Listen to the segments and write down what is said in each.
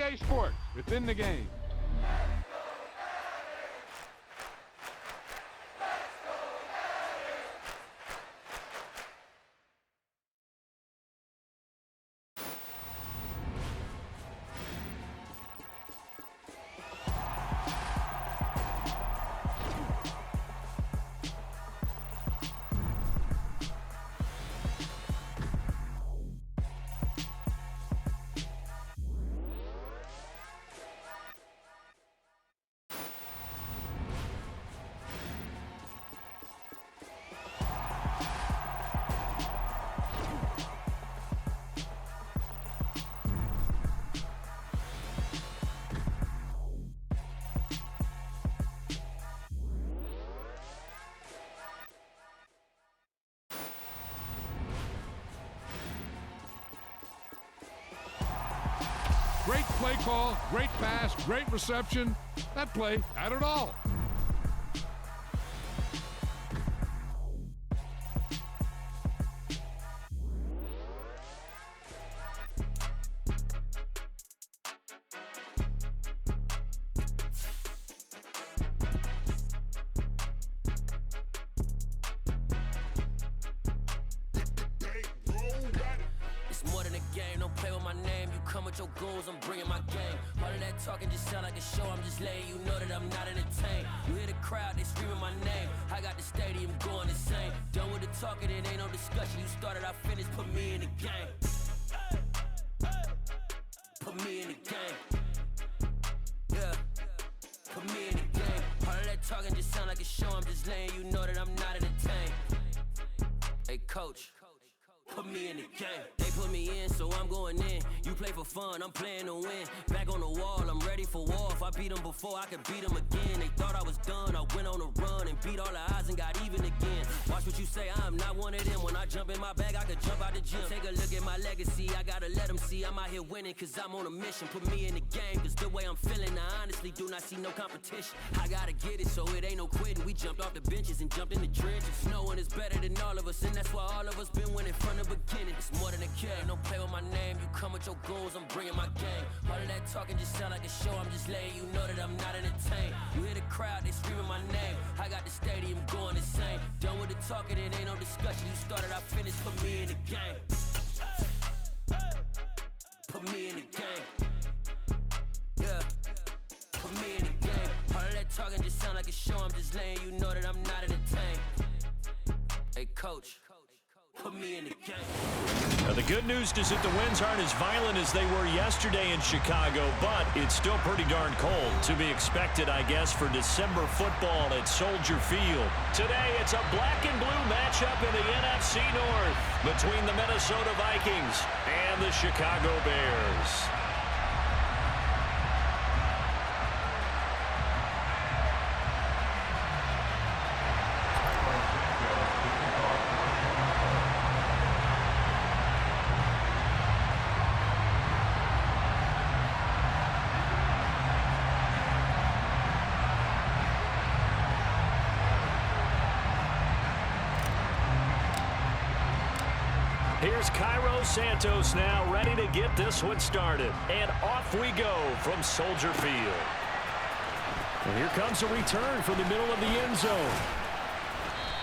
EA Sports, within the game. Great play call, great pass, great reception. That play had it all. It's more than a game, don't play with my name. You come with your goons, I'm bringing my game. All of that talking just sound like a show, I'm just letting you know that I'm not entertained. You hear the crowd, they screaming my name. I got the stadium going insane. Done with the talking, it ain't no discussion. You started, I finished, put me in the game. Put me in the game. Yeah, put me in the game. All of that talking just sound like a show, I'm just letting you know that I'm not entertained. Hey coach, put me in the game. They put me in, so I'm going in. You play for fun, I'm playing to win. Back on the wall, I'm ready for war. If I beat them before, I could beat them again. They thought I was done, I went on a run and beat all the odds and got even again. Watch what you say, I'm not one of them. When I jump in my bag, I could jump out the gym. Take a look at my legacy, I gotta let them see I'm out here winning, cause I'm on a mission. Put me in the game, cause the way I'm feeling, I honestly do not see no competition. I gotta get it, so it ain't no quitting. We jumped off the benches and jumped in the trenches. No one is better than all of us, and that's why all of us been winning from the beginning. It's more than a game, don't play with my name. You come with your goons, I'm bringing my game. All of that talking just sound like a show, I'm just letting you know that I'm not entertained. You hear the crowd, they screaming my name. I got the stadium going insane. Done with the talking, it ain't no discussion. You started, I finished, put me in the game. Put me in the game. Yeah, put me in the game. All of that talking just sound like a show, I'm just letting you know that I'm not entertained. Hey coach, put me in the game. Now, the good news is that the winds aren't as violent as they were yesterday in Chicago, but it's still pretty darn cold. To be expected, I guess, for December football at Soldier Field. Today, it's a black and blue matchup in the NFC North between the Minnesota Vikings and the Chicago Bears. Here's Cairo Santos now ready to get this one started. And off we go from Soldier Field. And here comes a return from the middle of the end zone.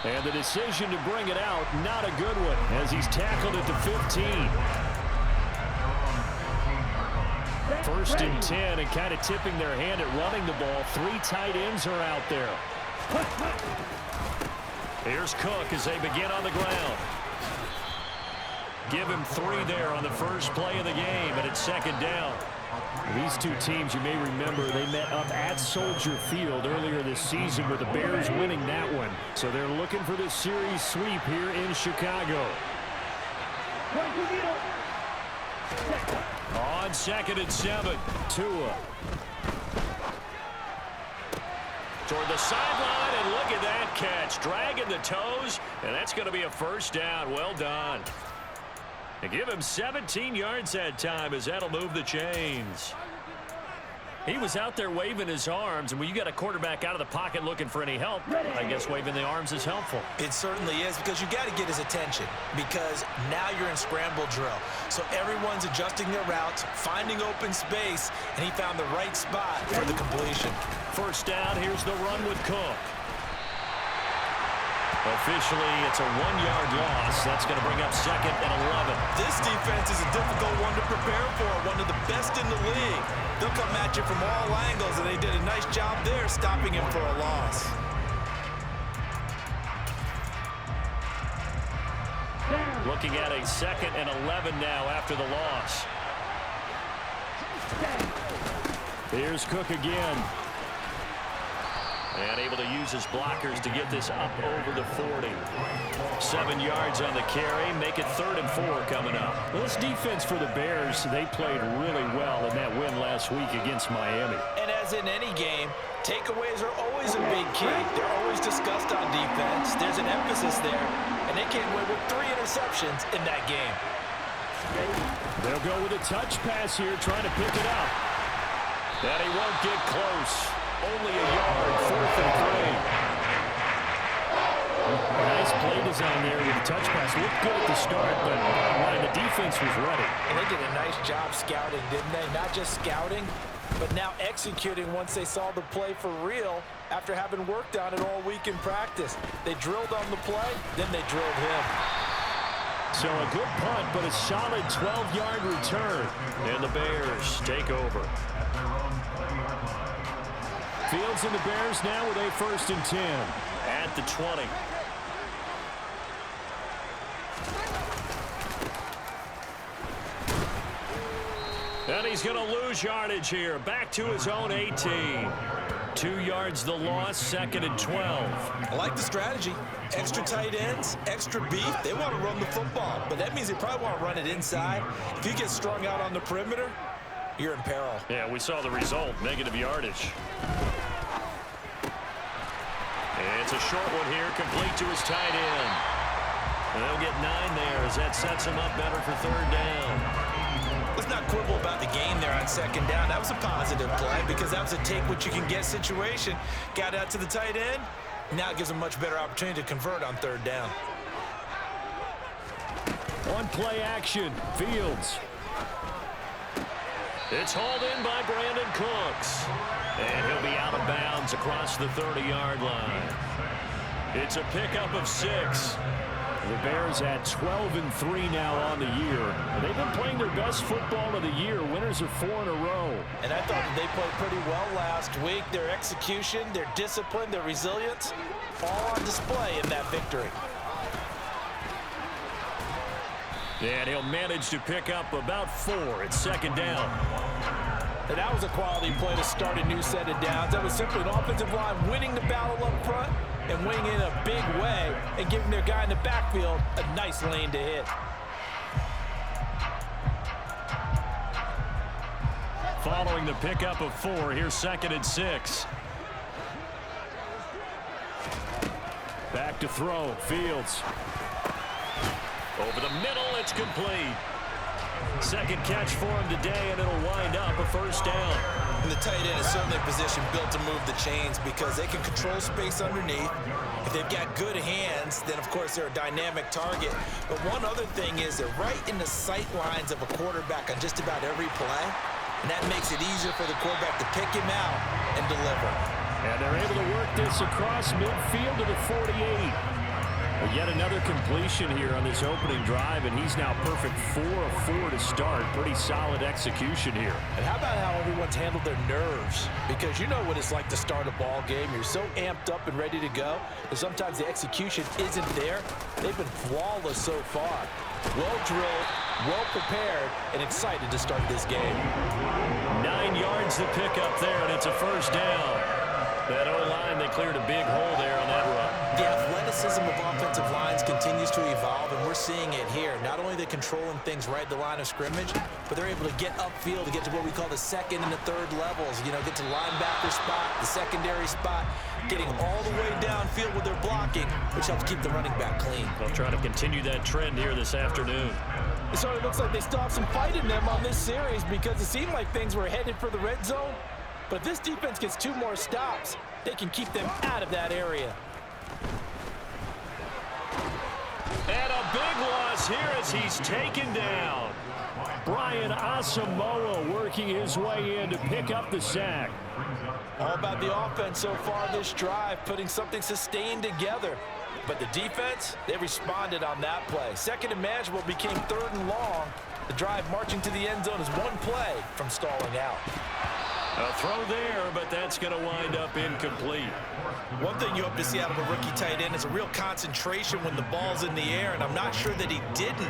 And the decision to bring it out, not a good one, as he's tackled at the 15. First and 10, and kind of tipping their hand at running the ball. Three tight ends are out there. Here's Cook as they begin on the ground. Give him 3 there on the first play of the game, and it's second down. These two teams, you may remember, they met up at Soldier Field earlier this season with the Bears winning that one. So they're looking for this series sweep here in Chicago. On second and 7, Tua. Toward the sideline, and look at that catch. Dragging the toes, and that's going to be a first down. Well done. And give him 17 yards that time, as that'll move the chains. He was out there waving his arms, and when you got a quarterback out of the pocket looking for any help, I guess waving the arms is helpful. It certainly is, because you got to get his attention, because now you're in scramble drill. So everyone's adjusting their routes, finding open space, and he found the right spot for the completion. First down, here's the run with Cook. Officially, it's a 1-yard loss. That's going to bring up 2nd and 11. This defense is a difficult one to prepare for, one of the best in the league. They'll come at you from all angles, and they did a nice job there stopping him for a loss. Looking at a 2nd and 11 now after the loss. Here's Cook again. And able to use his blockers to get this up over the 40. 7 yards on the carry. Make it 3rd and 4 coming up. Well, this defense for the Bears, they played really well in that win last week against Miami. And as in any game, takeaways are always a big key. They're always discussed on defense. There's an emphasis there. And they came away with 3 interceptions in that game. They'll go with a touch pass here, trying to pick it up. And he won't get close. Only a yard, 4th and 3. Nice play design there with the touch pass. Looked good at the start, but bottom line, the defense was ready. And they did a nice job scouting, didn't they? Not just scouting, but now executing once they saw the play for real after having worked on it all week in practice. They drilled on the play, then they drilled him. So a good punt, but a solid 12-yard return. And the Bears take over. Fields and the Bears now with a 1st and 10. At the 20. And he's going to lose yardage here. Back to his own 18. 2 yards the loss, 2nd and 12. I like the strategy. Extra tight ends, extra beef. They want to run the football, but that means they probably want to run it inside. If you get strung out on the perimeter, you're in peril. Yeah, we saw the result, negative yardage. And it's a short one here, complete to his tight end. And they'll get 9 there as that sets him up better for 3rd down. Let's not quibble about the game there on 2nd down. That was a positive play because that was a take-what-you-can-get situation. Got out to the tight end. Now it gives them much better opportunity to convert on 3rd down. On play action, Fields. It's hauled in by Brandon Cooks. And he'll be out of bounds across the 30-yard line. It's a pickup of 6. The Bears at 12-3 now on the year. And they've been playing their best football of the year. Winners of 4 in a row. And I thought that they played pretty well last week. Their execution, their discipline, their resilience, all on display in that victory. And he'll manage to pick up about 4. It's 2nd down. And that was a quality play to start a new set of downs. That was simply an offensive line winning the battle up front and winning in a big way and giving their guy in the backfield a nice lane to hit. Following the pickup of 4, here's 2nd and 6. Back to throw, Fields. Over the middle, it's complete. 2nd catch for him today, and it'll wind up a 1st down. And the tight end is certainly a position built to move the chains because they can control space underneath. If they've got good hands, then of course they're a dynamic target. But one other thing is they're right in the sight lines of a quarterback on just about every play. And that makes it easier for the quarterback to pick him out and deliver. And they're able to work this across midfield to the 48. Yet another completion here on this opening drive, and he's now perfect 4 of 4 to start. Pretty solid execution here. And how about how everyone's handled their nerves? Because you know what it's like to start a ball game. You're so amped up and ready to go, and sometimes the execution isn't there. They've been flawless so far. Well drilled, well prepared, and excited to start this game. 9 yards to pick up there, and it's a 1st down. That O-line, they cleared a big hole there on that run. The athleticism of offensive lines continues to evolve, and we're seeing it here. Not only are they controlling things right at the line of scrimmage, but they're able to get upfield to get to what we call the 2nd and the 3rd levels. You know, get to linebacker spot, the secondary spot, getting all the way downfield with their blocking, which helps keep the running back clean. They'll try to continue that trend here this afternoon. It sort of looks like they still have some fight in them on this series because it seemed like things were headed for the red zone. But if this defense gets 2 more stops, they can keep them out of that area. And a big loss here as he's taken down. Brian Asamoah working his way in to pick up the sack. All about the offense so far this drive, putting something sustained together. But the defense, they responded on that play. Second and manageable became 3rd and long. The drive marching to the end zone is 1 play from stalling out. A throw there, but that's going to wind up incomplete. One thing you hope to see out of a rookie tight end is a real concentration when the ball's in the air, and I'm not sure that he didn't,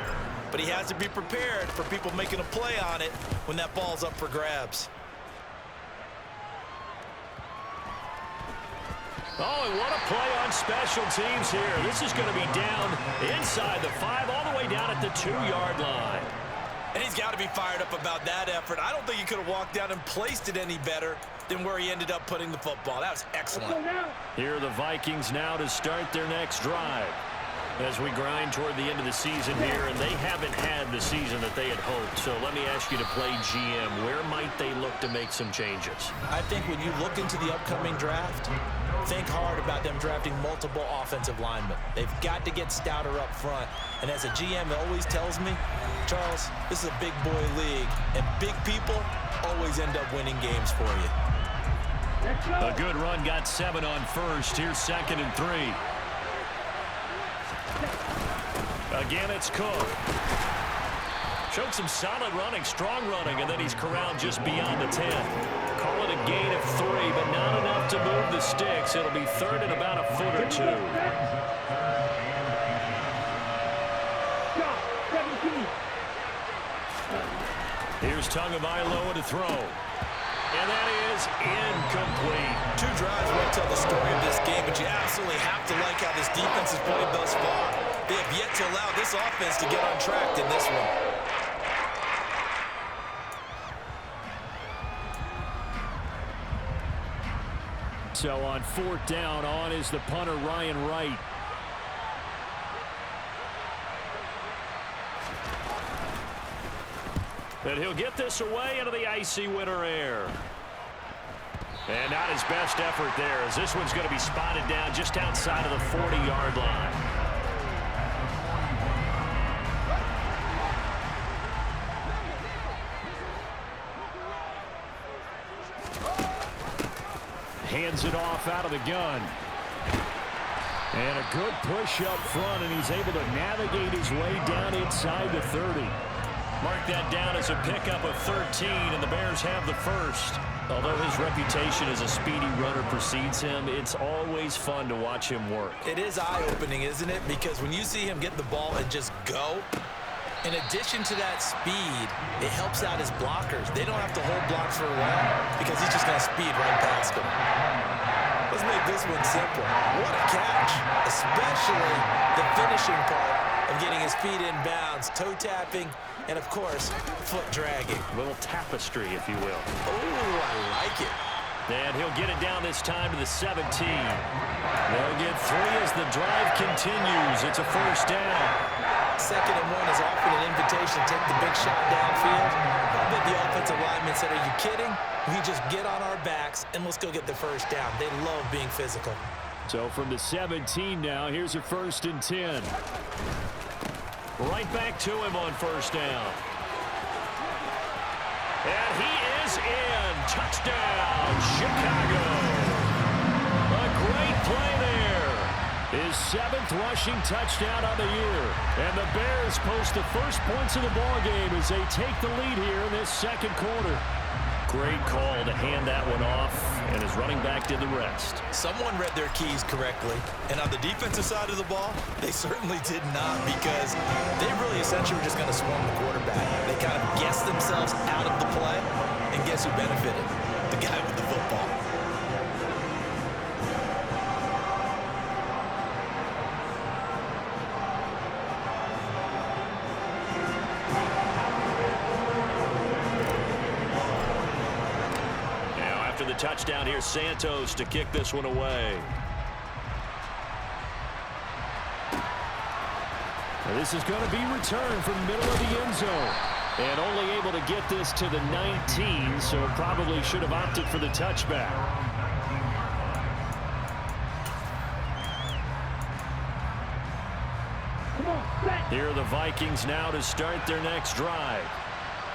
but he has to be prepared for people making a play on it when that ball's up for grabs. Oh, and what a play on special teams here. This is going to be down inside the 5, all the way down at the 2-yard line. And he's got to be fired up about that effort. I don't think he could have walked down and placed it any better than where he ended up putting the football. That was excellent. Here are the Vikings now to start their next drive. As we grind toward the end of the season here, and they haven't had the season that they had hoped. So let me ask you to play GM. Where might they look to make some changes? I think when you look into the upcoming draft, think hard about them drafting multiple offensive linemen. They've got to get stouter up front. And as a GM always tells me, Charles, this is a big boy league, and big people always end up winning games for you. A good run, got 7 on first. Here's 2nd and 3. Again, it's Cook. Showed some solid running, strong running, and then he's corralled just beyond the 10. Call it a gain of 3, but not enough to move the sticks. It'll be 3rd and about a foot or 2. Here's Tagovailoa to throw. And that is incomplete. 2 drives won't tell the story of this game, but you absolutely have to like how this defense has played thus far. They have yet to allow this offense to get on track in this one. So on 4th down, on is the punter, Ryan Wright. And he'll get this away into the icy winter air. And not his best effort there, as this one's going to be spotted down just outside of the 40-yard line. Hands it off out of the gun. And a good push up front, and he's able to navigate his way down inside the 30. Mark that down as a pickup of 13, and the Bears have the first. Although his reputation as a speedy runner precedes him, it's always fun to watch him work. It is eye-opening, isn't it? Because when you see him get the ball and just go, in addition to that speed, it helps out his blockers. They don't have to hold blocks for a while because he's just going to speed right past them. Let's make this one simple. What a catch, especially the finishing part of getting his feet in bounds, toe tapping, and of course, foot dragging. A little tapestry, if you will. Oh, I like it. And he'll get it down this time to the 17. They'll get 3 as the drive continues. It's a 1st down. 2nd and 1 is often an invitation to take the big shot downfield. I bet the offensive lineman said, are you kidding? We just get on our backs and let's go get the 1st down. They love being physical. So from the 17 now, here's a 1st and 10. Right back to him on 1st down. And he is in. Touchdown, Chicago. A great play there. His 7th rushing touchdown on the year. And the Bears post the first points of the ballgame as they take the lead here in this 2nd quarter. Great call to hand that one off, and his running back did the rest. Someone read their keys correctly, and on the defensive side of the ball, they certainly did not, because they really essentially were just going to swarm the quarterback. They kind of guessed themselves out of the play, and guess who benefited? The guy with the football. Touchdown here, Santos to kick this one away. This is going to be returned from the middle of the end zone. And only able to get this to the 19, so probably should have opted for the touchback. Here are the Vikings now to start their next drive.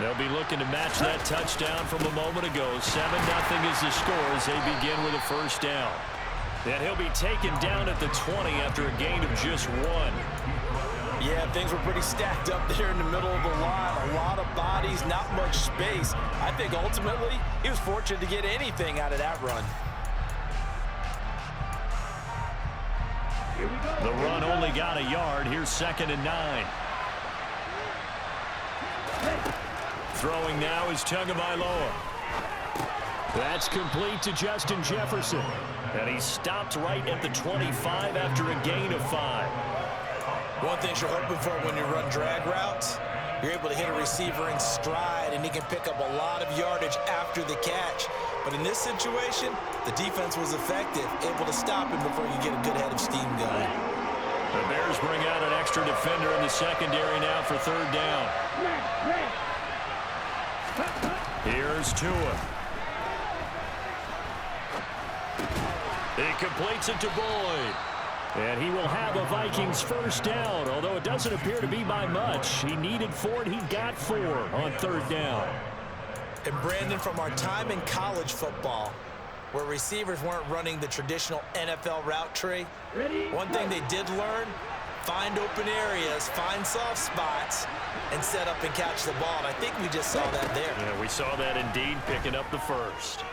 They'll be looking to match that touchdown from a moment ago. 7-0 is the score as they begin with a first down. And he'll be taken down at the 20 after a gain of just 1. Yeah, things were pretty stacked up there in the middle of the line. A lot of bodies, not much space. I think ultimately he was fortunate to get anything out of that run. The run only got a yard. Here's 2nd and 9. Throwing now is Tagovailoa. That's complete to Justin Jefferson. And he stopped right at the 25 after a gain of 5. One thing you're hoping for when you run drag routes, you're able to hit a receiver in stride, and he can pick up a lot of yardage after the catch. But in this situation, the defense was effective, able to stop him before you get a good head of steam going. The Bears bring out an extra defender in the secondary now for 3rd down. Here's Tua. He completes it to Boyd. And he will have a Vikings first down, although it doesn't appear to be by much. He needed 4, and he got 4 on 3rd down. And Brandon, from our time in college football, where receivers weren't running the traditional NFL route tree, one thing they did learn, find open areas, find soft spots, and set up and catch the ball. And I think we just saw that there. Yeah, we saw that indeed, picking up the first.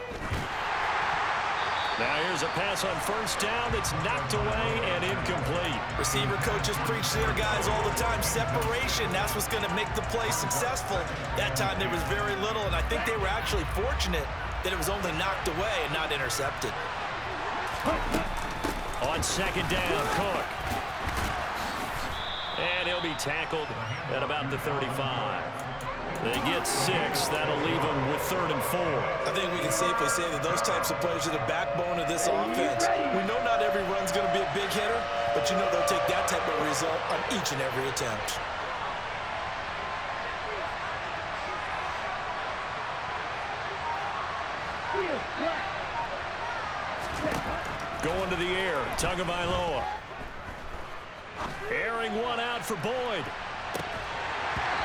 Now here's a pass on 1st down that's knocked away and incomplete. Receiver coaches preach to their guys all the time. Separation, that's what's going to make the play successful. That time there was very little, and I think they were actually fortunate that it was only knocked away and not intercepted. On 2nd down, Cook. And he'll be tackled at about the 35. They get 6. That'll leave them with 3rd and 4. I think we can safely say that those types of plays are the backbone of this offense. We know not every run's going to be a big hitter, but you know they'll take that type of result on each and every attempt. Going to the air, Tagovailoa. Airing one out for Boyd.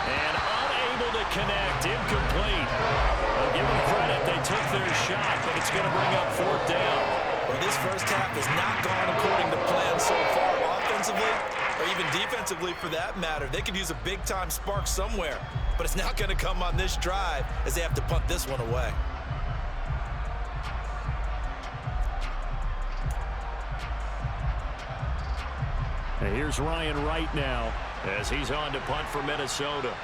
And unable to connect, incomplete. Well, give them credit, they took their shot, but it's going to bring up 4th down. Well, this first half has not gone according to plan so far, offensively or even defensively for that matter. They could use a big-time spark somewhere, but it's not going to come on this drive as they have to punt this one away. And here's Ryan Wright now, as he's on to punt for Minnesota.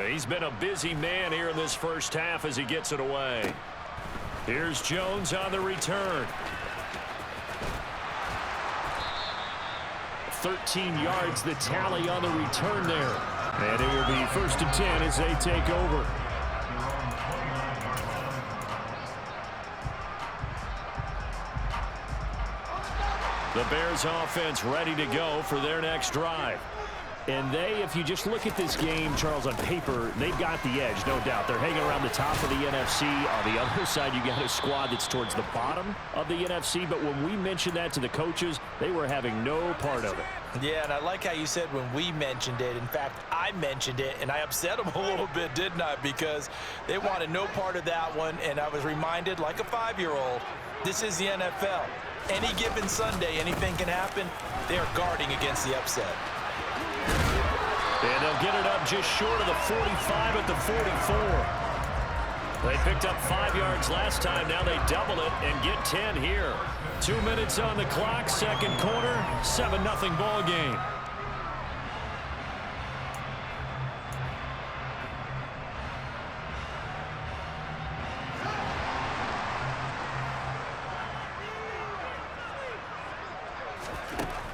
He's been a busy man here in this first half as he gets it away. Here's Jones on the return. 13 yards the tally on the return there. And it will be 1st and 10 as they take over. The Bears offense ready to go for their next drive. And they, if you just look at this game, Charles, on paper, they've got the edge, no doubt. They're hanging around the top of the NFC. On the other side, you got a squad that's towards the bottom of the NFC. But when we mentioned that to the coaches, they were having no part of it. Yeah, and I like how you said when we mentioned it. In fact, I mentioned it, and I upset them a little bit, didn't I? Because they wanted no part of that one, and I was reminded, like a 5-year-old, this is the NFL. Any given Sunday, anything can happen. They are guarding against the upset. And they'll get it up just short of the 45 at the 44. They picked up 5 yards last time. Now they double it and get 10 here. 2 minutes on the clock, 2nd quarter, 7-0 ball game.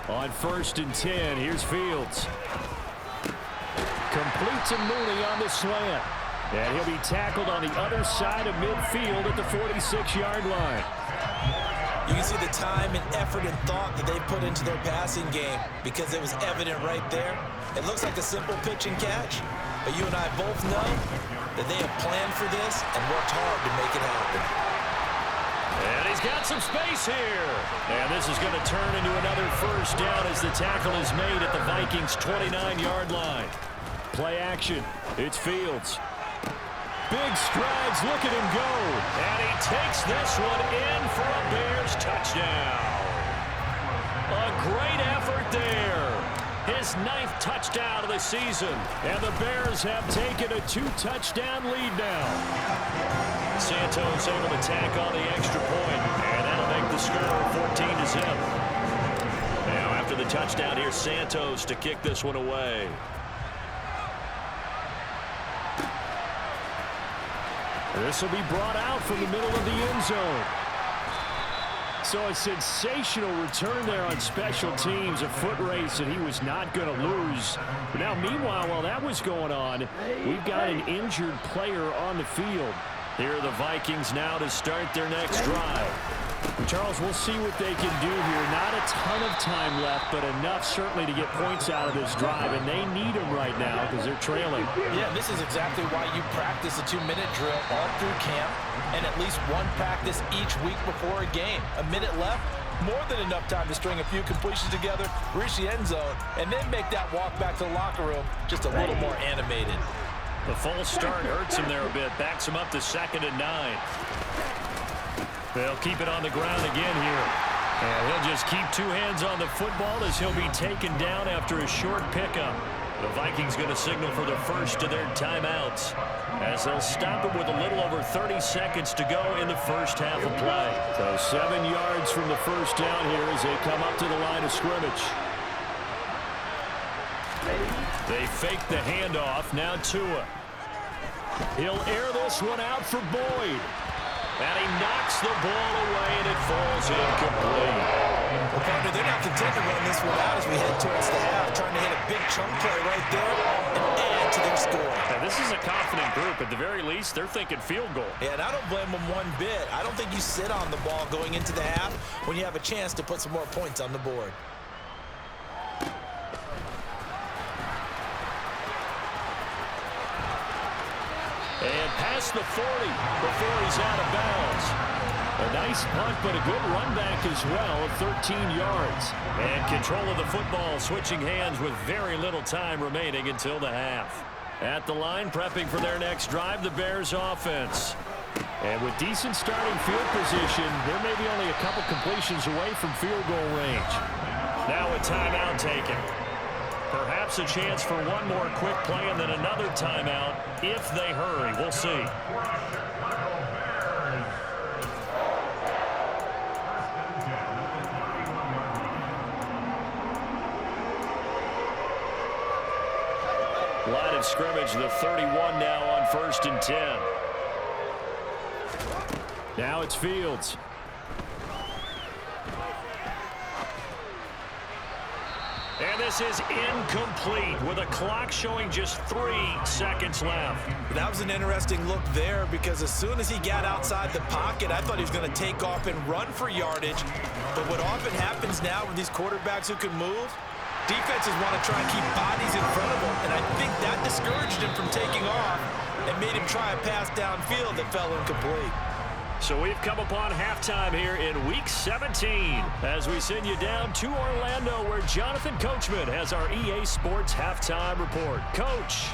On 1st and 10, here's Fields. Complete to Mooney on the slant. And he'll be tackled on the other side of midfield at the 46-yard line. You can see the time and effort and thought that they put into their passing game because it was evident right there. It looks like a simple pitch and catch, but you and I both know that they have planned for this and worked hard to make it happen. And he's got some space here. And this is going to turn into another first down as the tackle is made at the Vikings' 29-yard line. Play action. It's Fields. Big strides. Look at him go. And he takes this one in for a Bears touchdown. A great effort there. His 9th touchdown of the season. And the Bears have taken a 2-touchdown lead now. Santos able to tack on the extra point. And that'll make the score 14-0. Now after the touchdown, here's Santos to kick this one away. This will be brought out from the middle of the end zone. So a sensational return there on special teams, a foot race that he was not going to lose. But now, meanwhile, while that was going on, we've got an injured player on the field. Here are the Vikings now to start their next drive. Charles, we'll see what they can do here. Not a ton of time left, but enough certainly to get points out of this drive, and they need them right now because they're trailing. Yeah, this is exactly why you practice a 2-minute drill all through camp and at least one practice each week before a game. A minute left, more than enough time to string a few completions together, reach the end zone, and then make that walk back to the locker room just a little more animated. The false start hurts him there a bit, backs him up to 2nd and 9. They'll keep it on the ground again here. And he'll just keep 2 hands on the football as he'll be taken down after a short pickup. The Vikings going to signal for the first of their timeouts as they'll stop it with a little over 30 seconds to go in the first half of play. So 7 yards from the first down here as they come up to the line of scrimmage. They fake the handoff. Now Tua. He'll air this one out for Boyd. And he knocks the ball away, and it falls incomplete. Well, partner, they're not content to run this one out as we head towards the half, trying to hit a big chunk play right there and add to their score. Now, this is a confident group. At the very least, they're thinking field goal. Yeah, and I don't blame them one bit. I don't think you sit on the ball going into the half when you have a chance to put some more points on the board. And past the 40 before he's out of bounds. A nice punt, but a good run back as well of 13 yards. And control of the football switching hands with very little time remaining until the half. At the line, prepping for their next drive, the Bears offense. And with decent starting field position, there may be only a couple completions away from field goal range. Now a timeout taken. Perhaps a chance for one more quick play and then another timeout if they hurry. We'll see. Line of scrimmage, the 31 now on 1st and 10. Now it's Fields. And this is incomplete with a clock showing just 3 seconds left. That was an interesting look there because as soon as he got outside the pocket, I thought he was going to take off and run for yardage. But what often happens now with these quarterbacks who can move, defenses want to try and keep bodies in front of them, and I think that discouraged him from taking off and made him try a pass downfield that fell incomplete. So we've come upon halftime here in Week 17 as we send you down to Orlando where Jonathan Coachman has our EA Sports Halftime Report. Coach.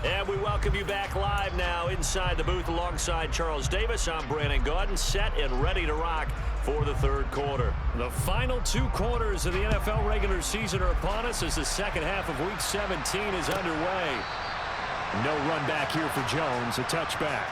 And we welcome you back live now inside the booth alongside Charles Davis. I'm Brandon Gaudin, set and ready to rock for the third quarter. The final 2 quarters of the NFL regular season are upon us as the second half of Week 17 is underway. No run back here for Jones, a touchback.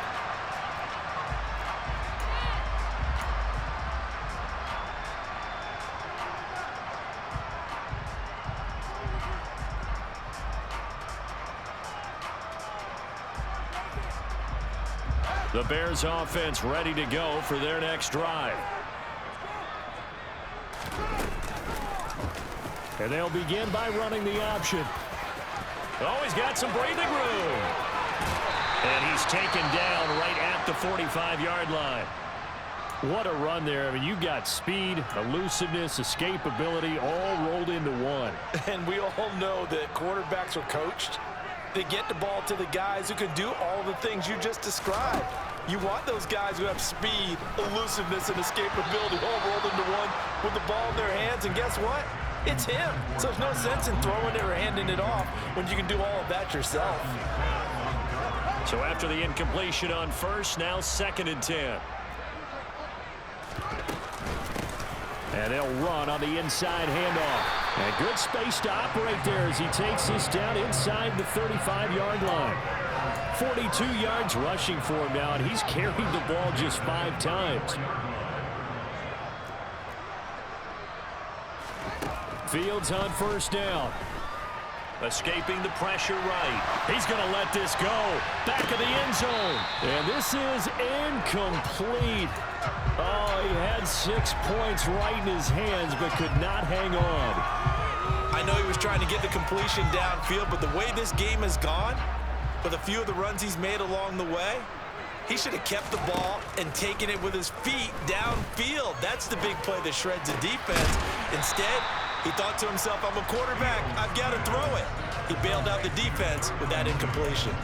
The Bears offense ready to go for their next drive. And they'll begin by running the option. Oh, he's got some breathing room. And he's taken down right at the 45-yard line. What a run there. I mean, you got speed, elusiveness, escapability all rolled into one. And we all know that quarterbacks are coached. They get the ball to the guys who can do all the things you just described. You want those guys who have speed, elusiveness, and escapability all rolled into one with the ball in their hands. And guess what? It's him. So there's no sense in throwing it or handing it off when you can do all of that yourself. So after the incompletion on first, now 2nd and 10. And they'll run on the inside handoff. And good space to operate there as he takes this down inside the 35-yard line. 42 yards rushing for him now, and he's carried the ball just 5 times. Fields on first down. Escaping the pressure right. He's going to let this go. Back of the end zone. And this is incomplete. Oh, he had 6 points right in his hands, but could not hang on. I know he was trying to get the completion downfield, but the way this game has gone, with a few of the runs he's made along the way, he should have kept the ball and taken it with his feet downfield. That's the big play that shreds the defense. Instead, he thought to himself, I'm a quarterback, I've got to throw it. He bailed out the defense with that incompletion.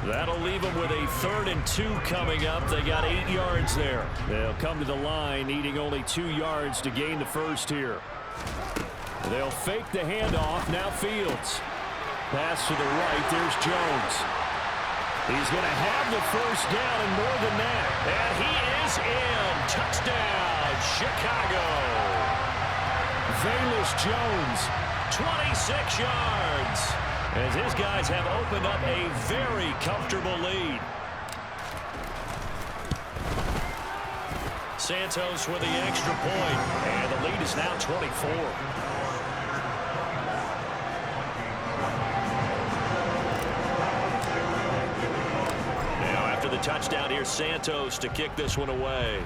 That'll leave them with a 3rd and 2 coming up. They got 8 yards there. They'll come to the line needing only 2 yards to gain the first here. They'll fake the handoff. Now Fields. Pass to the right. There's Jones. He's going to have the first down and more than that. And he is in. Touchdown, Chicago. Velus Jones. 26 yards. As his guys have opened up a very comfortable lead. Santos with the extra point. And the lead is now 24. Now after the touchdown, here's Santos to kick this one away.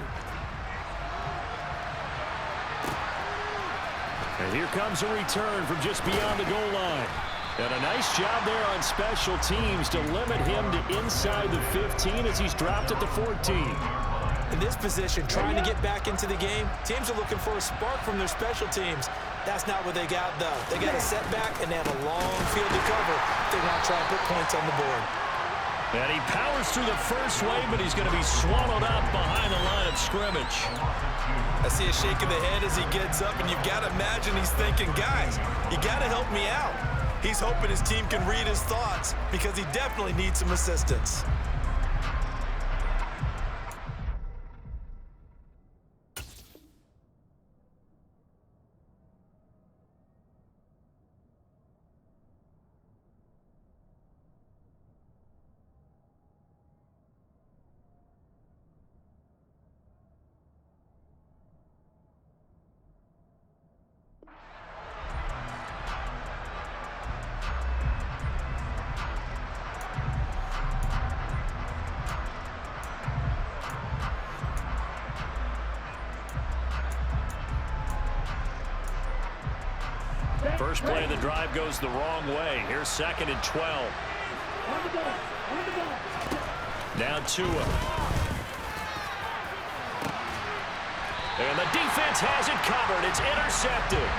And here comes a return from just beyond the goal line. And a nice job there on special teams to limit him to inside the 15 as he's dropped at the 14. In this position, trying to get back into the game, teams are looking for a spark from their special teams. That's not what they got, though. They got a setback, and they have a long field to cover if they want to try and put points on the board. And he powers through the first wave, but he's going to be swallowed up behind the line of scrimmage. I see a shake of the head as he gets up, and you've got to imagine he's thinking, guys, you got to help me out. He's hoping his team can read his thoughts because he definitely needs some assistance. First play of the drive goes the wrong way. Here's 2nd and 12. Now Tua. And the defense has it covered. It's intercepted.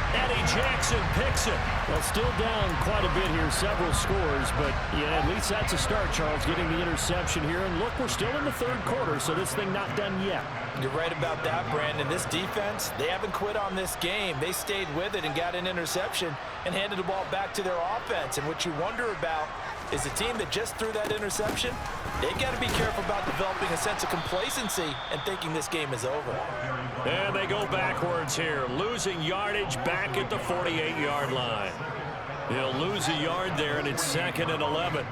Eddie Jackson picks it. Well, still down quite a bit here, several scores, but yeah, at least that's a start, Charles, getting the interception here. And look, we're still in the 3rd quarter, so this thing not done yet. You're right about that, Brandon. This defense, they haven't quit on this game. They stayed with it and got an interception and handed the ball back to their offense. And what you wonder about is the team that just threw that interception, they've got to be careful about developing a sense of complacency and thinking this game is over. And they go backwards here, losing yardage back at the 48-yard line. They'll lose a yard there, and it's 2nd and 11.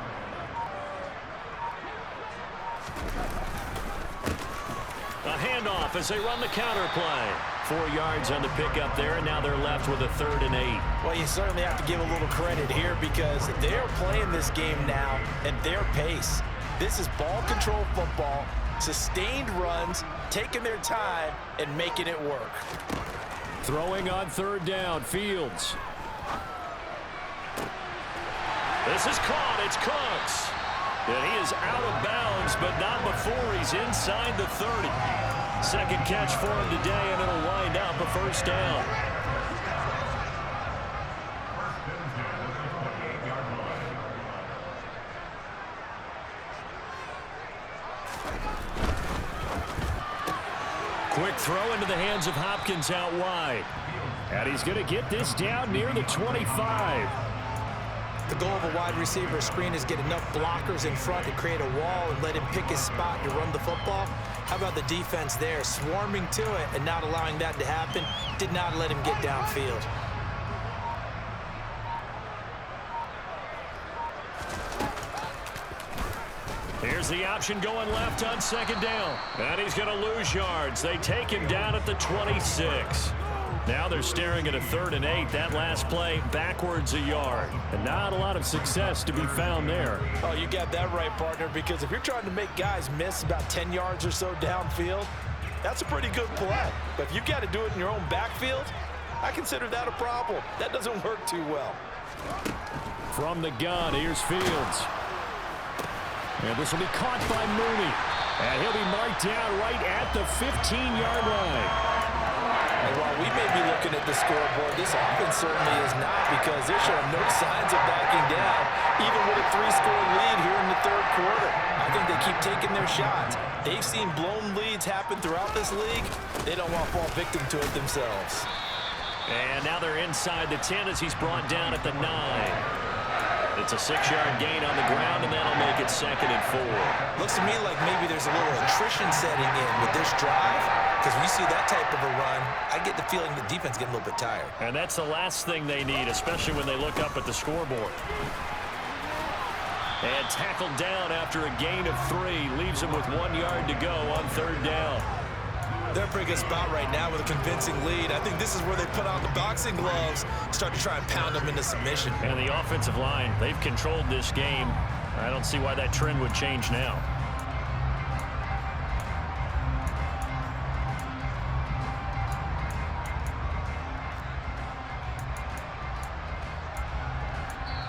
A handoff as they run the counter play. 4 yards on the pickup there, and now they're left with a 3rd and 8. Well, you certainly have to give a little credit here because they're playing this game now at their pace. This is ball control football, sustained runs, taking their time, and making it work. Throwing on third down, Fields. This is caught. It's Cooks. And he is out of bounds, but not before he's inside the 30. Second catch for him today, and it'll wind up a first down. Quick throw into the hands of Hopkins out wide. And he's going to get this down near the 25. The goal of a wide receiver screen is get enough blockers in front to create a wall and let him pick his spot to run the football. How about the defense there, swarming to it and not allowing that to happen? Did not let him get downfield. Here's the option going left on second down. And he's going to lose yards. They take him down at the 26. Now they're staring at a 3rd and 8. That last play backwards a yard. And not a lot of success to be found there. Oh, you got that right, partner, because if you're trying to make guys miss about 10 yards or so downfield, that's a pretty good play. But if you got to do it in your own backfield, I consider that a problem. That doesn't work too well. From the gun, here's Fields. And this will be caught by Mooney. And he'll be marked down right at the 15-yard line. And while we may be looking at the scoreboard, this offense certainly is not, because they're showing no signs of backing down, even with a 3-score lead here in the 3rd quarter. I think they keep taking their shots. They've seen blown leads happen throughout this league. They don't want to fall victim to it themselves. And now they're inside the 10 as he's brought down at the 9. It's a 6-yard gain on the ground, and that'll make it 2nd and 4. Looks to me like maybe there's a little attrition setting in with this drive, because when you see that type of a run, I get the feeling the defense is getting a little bit tired. And that's the last thing they need, especially when they look up at the scoreboard. And tackled down after a gain of 3. Leaves him with 1 yard to go on 3rd down. They're in a pretty good spot right now with a convincing lead. I think this is where they put on the boxing gloves, start to try and pound them into submission. And the offensive line, they've controlled this game. I don't see why that trend would change now.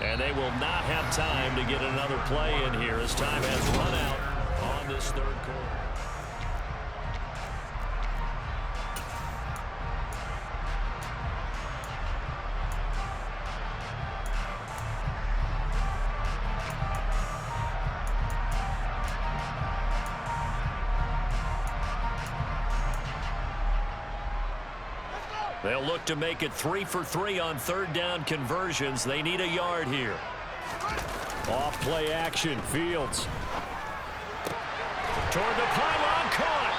And they will not have time to get another play in here as time has run out on this 3rd quarter. They'll look to make it 3 for 3 on 3rd down conversions. They need a yard here. Off play action, Fields. Toward the pylon, caught.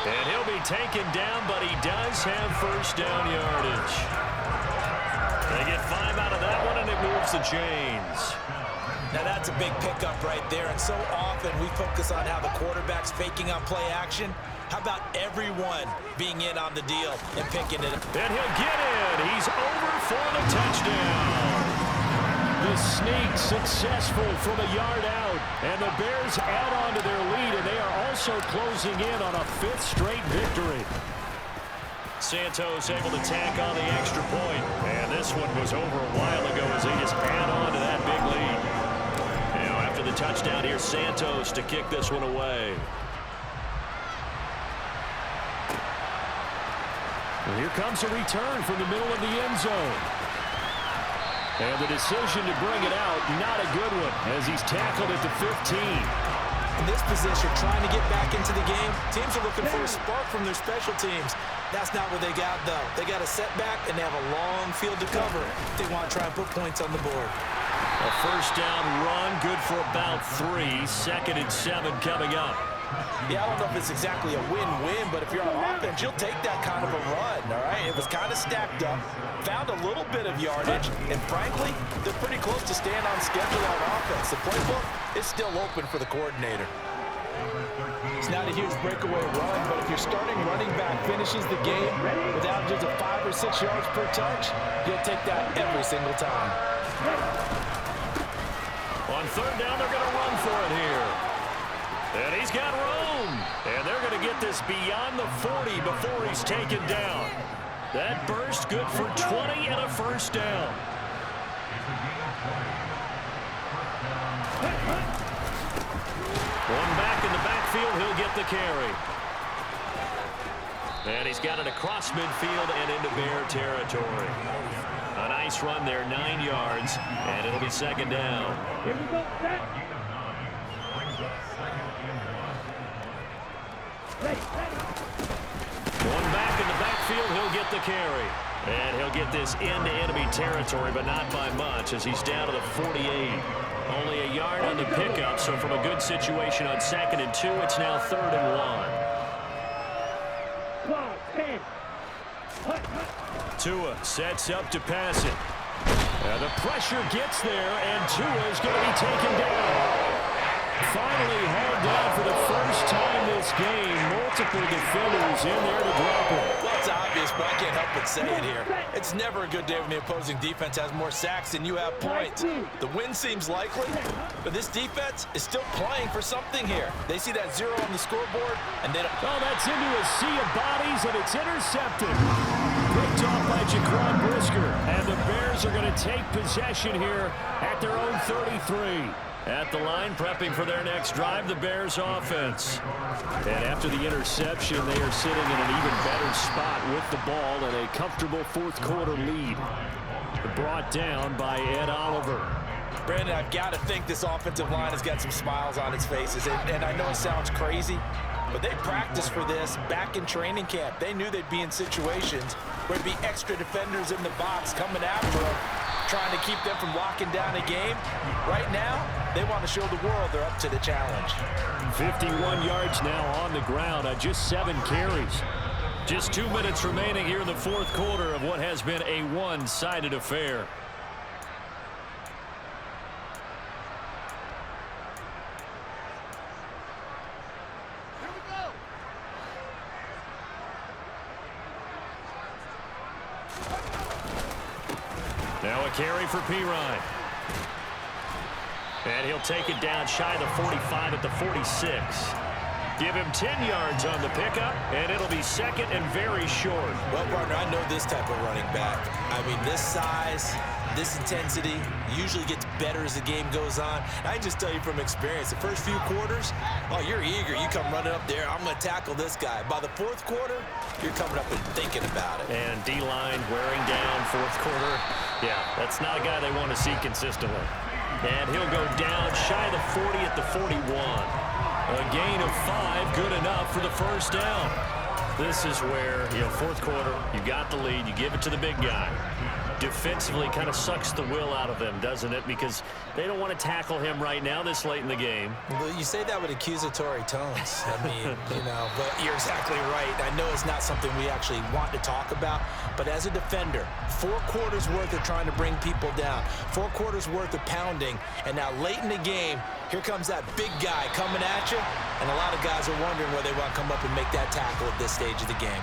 And he'll be taken down, but he does have 1st down yardage. They get 5 out of that one, and it moves the chains. Now that's a big pickup right there, and so often we focus on how the quarterback's faking on play action. How about everyone being in on the deal and picking it up? And he'll get in. He's over for the touchdown. The sneak successful from a yard out. And the Bears add on to their lead, and they are also closing in on a 5th straight victory. Santos able to tack on the extra point. And this one was over a while ago as they just add on to that big lead. You know, after the touchdown here, Santos to kick this one away. And here comes a return from the middle of the end zone. And the decision to bring it out, not a good one, as he's tackled at the 15. In this position, trying to get back into the game, teams are looking for a spark from their special teams. That's not what they got, though. They got a setback, and they have a long field to cover. They want to try and put points on the board. A 1st down run, good for about 3. 2nd and 7 coming up. Yeah, I don't know if it's exactly a win-win, but if you're on offense, you'll take that kind of a run, all right? It was kind of stacked up, found a little bit of yardage, and frankly, they're pretty close to staying on schedule on offense. The playbook is still open for the coordinator. It's not a huge breakaway run, but if your starting running back finishes the game with averages of 5 or 6 yards per touch, you'll take that every single time. On 3rd down, they're going to run for it here. And he's got room. And they're going to get this beyond the 40 before he's taken down. That burst good for 20 and a first down. One back in the backfield, he'll get the carry. And he's got it across midfield and into Bear territory. A nice run there, 9 yards, and it'll be second down. Here we go, set. One back in the backfield, he'll get the carry. And he'll get this into enemy territory, but not by much as he's down to the 48. Only a yard on the pickup, so from a good situation on 2nd and 2, it's now 3rd and 1. Tua sets up to pass it. And the pressure gets there, and Tua is going to be taken down. Finally hauled down for the first time this game. Multiple defenders in there to drop him. Well, it's obvious, but I can't help but say it here. It's never a good day when the opposing defense has more sacks than you have points. The win seems likely, but this defense is still playing for something here. They see that 0 on the scoreboard, and they don't... Oh, that's into a sea of bodies, and it's intercepted. Picked off by Jaquan Brisker, and the Bears are going to take possession here at their own 33. At the line, prepping for their next drive, the Bears offense. And after the interception, they are sitting in an even better spot with the ball and a comfortable fourth-quarter lead. Brought down by Ed Oliver. Brandon, I've got to think this offensive line has got some smiles on its faces. And I know it sounds crazy, but they practiced for this back in training camp. They knew they'd be in situations where there'd be extra defenders in the box coming after them, trying to keep them from locking down a game. Right now, they want to show the world they're up to the challenge. 51 yards now on the ground on just 7 carries. Just 2 minutes remaining here in the fourth quarter of what has been a one-sided affair. Now a carry for Pirine. And he'll take it down shy of the 45 at the 46. Give him 10 yards on the pickup, and it'll be second and very short. Well, partner, I know this type of running back. I mean, this size, this intensity usually gets better as the game goes on. I just tell you from experience, the first few quarters, oh, you're eager. You come running up there, I'm going to tackle this guy. By the fourth quarter, you're coming up and thinking about it. And D-line wearing down fourth quarter. Yeah, that's not a guy they want to see consistently. And he'll go down shy of the 40 at the 41. A gain of 5, good enough for the first down. This is where, fourth quarter, you got the lead, you give it to the big guy. Defensively kind of sucks the will out of them, doesn't it? Because they don't want to tackle him right now this late in the game. Well, you say that with accusatory tones. I mean, but you're exactly right. I know it's not something we actually want to talk about, but as a defender, 4 quarters worth of trying to bring people down, 4 quarters worth of pounding, and now late in the game, here comes that big guy coming at you, and a lot of guys are wondering whether they want to come up and make that tackle at this stage of the game.